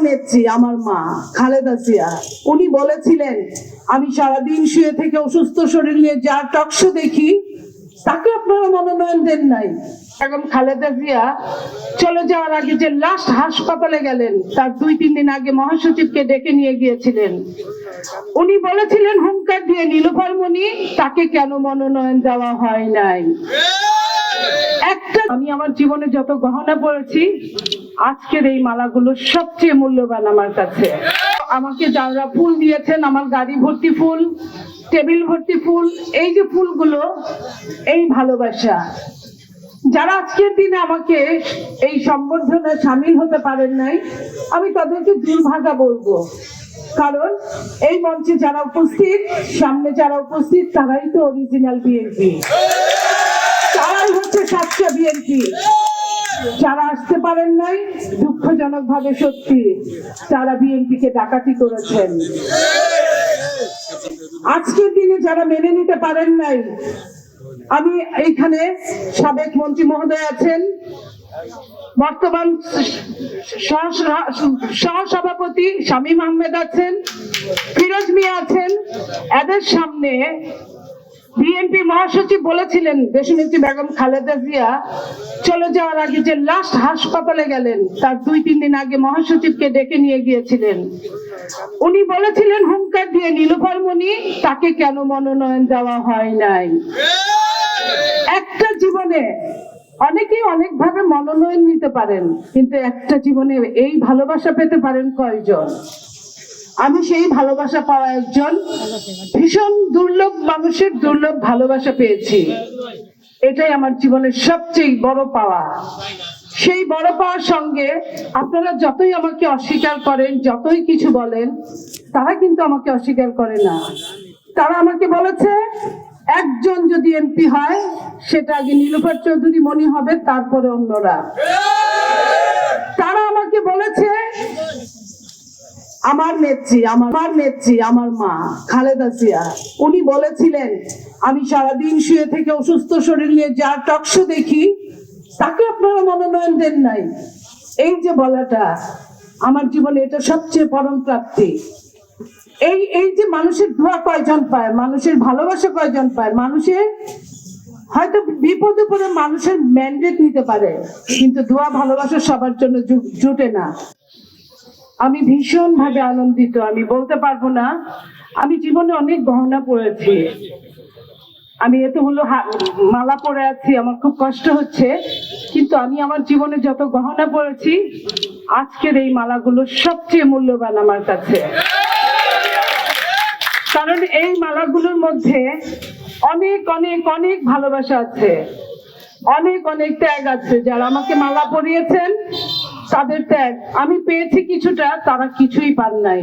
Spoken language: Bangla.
নেত্রী, আমার মা খালেদা জিয়া, উনি বলেছিলেন আমি সারাদিন শুয়ে থেকে অসুস্থ শরীর নিয়ে যার টকশো দেখি তাকে আপনারা মনোনয়ন দেন নাই। এখন খালেদা জিয়া চলে যাওয়ার আগে যে লাস্ট হাসপাতালে গেলেন তার 2-3 দিন আগে মহাসচিবকে ডেকে নিয়ে গিয়েছিলেন। উনি বলেছিলেন হুঙ্কার দিয়ে, নীলুফার মনি তাকে কেন মনোনয়ন দেওয়া হয় নাই। আমি আমার জীবনে যত গহনা পড়েছি আজকের এই মালাগুলো সবচেয়ে মূল্যবান আমার কাছে। আমাকে যারা ফুল দিয়েছেন, আমার গাড়ি ভর্তি ফুল, টেবিল ভর্তি ফুল, এই যে ফুলগুলো, এই ভালোবাসা। যারা আজকের দিনে আমাকে এই সম্বর্ধনায় সামিল হতে পারেন নাই, আমি তাদেরকে দুর্ভাগা বলবো। কারণ এই মঞ্চে যারা উপস্থিত, সামনে যারা উপস্থিত, তারাই তো অরিজিনাল বিএনপি, তারাই হচ্ছে সাচ্চা বিএনপি। যারা আসতে পারেন নাই, দুঃখজনক ভাবে সত্যি, তারা বিএনপিকে ডাকাতি করেছেন। আজকের দিনে যারা মেনে নিতে পারেন নাই, আমি এইখানে সাবেক মন্ত্রী মহোদয় আছেন, বর্তমান সহসভাপতি শামীম আহমেদ আছেন, ফিরোজ মিয়া আছেন, এদের সামনে বিএনপি মহাসচিব বলেছিলেন দেশনেত্রী বেগম খালেদা জিয়া চলে যাওয়ার আগে যে লাস্ট হাসপাতালে গেলেন তার 2-3 দিন আগে মহাসচিবকে ডেকে নিয়ে গিয়েছিলেন। উনি বলেছিলেন হুঙ্কার দিয়ে, নীলুফার মনি তাকে কেন মনোনয়ন দেওয়া হয় নাই। একটা জীবনে অনেকেই অনেক ভাবে মনোনয়ন নিতে পারেন, কিন্তু একটা জীবনে এই ভালোবাসা পেতে পারেন কয়জন? আমি সেই ভালোবাসা পাওয়া একজন। ভীষণ দুর্লভ মানুষের দুর্লভ ভালোবাসা পেয়েছি, এটাই আমার জীবনের সবচেয়ে বড় পাওয়া। সেই বড় পাওয়ার সঙ্গে আপনারা যতই আমাকে অস্বীকার করেন, যতই কিছু বলেন, তারা কিন্তু আমাকে অস্বীকার করে না। তারা আমাকে বলেছে একজন যদি এমপি হয় সেটা আগে নীলুফার চৌধুরী মনি হবে, তারপরে অন্যরা। তারা আমাকে বলেছে আমার নেত্রী, আমার মা খালেদা জিয়া, উনি বলেছিলেন আমি সারাদিন শুয়ে থেকে অসুস্থ শরীর নিয়ে যার টকশো দেখি তাকে আপনারা মনোনয়ন দেন নাই। এই যে বলাটা আমার জীবনে এটা সবচেয়ে পরম প্রাপ্তি। এই যে মানুষের দোয়া কয়জন পায়, মানুষের ভালোবাসা কয়জন পায়। মানুষের হয়তো বিপদে পড়ে মানুষের ম্যান্ডেট নিতে পারে, কিন্তু দোয়া ভালোবাসা সবার জন্য জুটে না। আমি ভীষণ ভাবে আনন্দিত, আমি বলতে পারবো না। আমি জীবনে অনেক গহনা পড়েছি, আমি এতগুলো মালা পরে আছি, আমার খুব কষ্ট হচ্ছে, কিন্তু আমি আমার জীবনে যত গহনা পড়েছি আজকের এই মালাগুলো সবচেয়ে মূল্যবান আমার কাছে। কারণ এই মালাগুলোর মধ্যে অনেক অনেক অনেক ভালোবাসা আছে, অনেক অনেক ত্যাগ আছে। যারা আমাকে মালা পরিয়েছেন তাদের ত্যাগ আমি পেয়েছি কিছুটা, তারা কিছুই পান নাই।